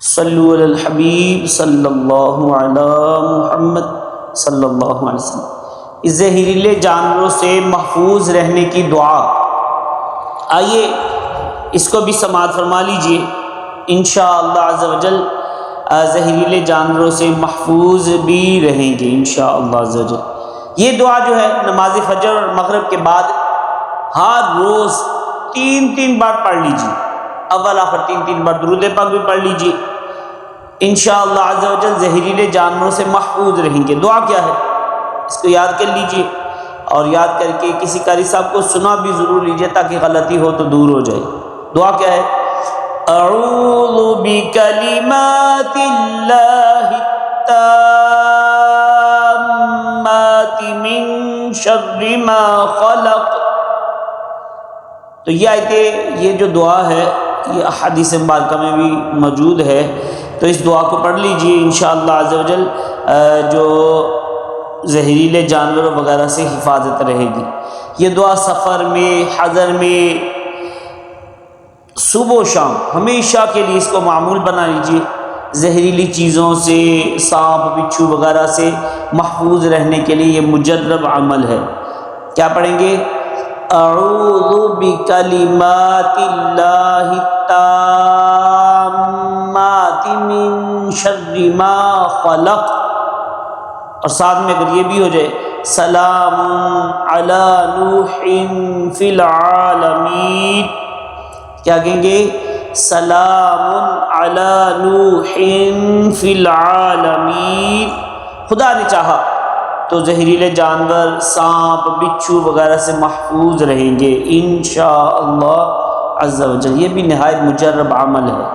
صلو علی الحبیب صلی اللہ علی محمد صلی اللہ علیہ وسلم۔ اس زہریلے جانوروں سے محفوظ رہنے کی دعا، آئیے اس کو بھی سماعت فرما لیجئے۔ انشاءاللہ عز و جل زہریلے جانوروں سے محفوظ بھی رہیں گے انشاءاللہ عز و جل۔ یہ دعا جو ہے نماز فجر اور مغرب کے بعد ہر روز 3 بار پڑھ لیجیے، اول آخر 3 بار درود پاک بھی پڑھ لیجیے، انشاءاللہ عز و جل زہریلے جانوروں سے محفوظ رہیں گے۔ دعا کیا ہے اس کو یاد کر لیجیے، اور یاد کر کے کسی قاری صاحب کو سنا بھی ضرور لیجیے تاکہ غلطی ہو تو دور ہو جائے۔ دعا کیا ہے؟ اعوذ بکلمات اللہ التامات من شر ما خلق۔ تو یہ آیتیں، یہ جو دعا ہے یہ احادیث مبارکہ میں بھی موجود ہے، تو اس دعا کو پڑھ لیجئے انشاءاللہ عز و جل، جو زہریلے جانوروں وغیرہ سے حفاظت رہے گی۔ یہ دعا سفر میں، حضر میں، صبح و شام ہمیشہ کے لیے اس کو معمول بنا لیجئے۔ زہریلی چیزوں سے، سانپ بچھو وغیرہ سے محفوظ رہنے کے لیے یہ مجرب عمل ہے۔ کیا پڑھیں گے؟ اعوذ بکلمات اللہ التامات من شر ما خلق، اور ساتھ میں اگر یہ بھی ہو جائے سلام علی نوح فی العالمین، کیا کہیں گے؟ سلام علی نوح فی العالمین۔ خدا نے چاہا تو زہریلے جانور، سانپ بچھو وغیرہ سے محفوظ رہیں گے انشاءاللہ عز و جل۔ یہ بھی نہایت مجرب عمل ہے۔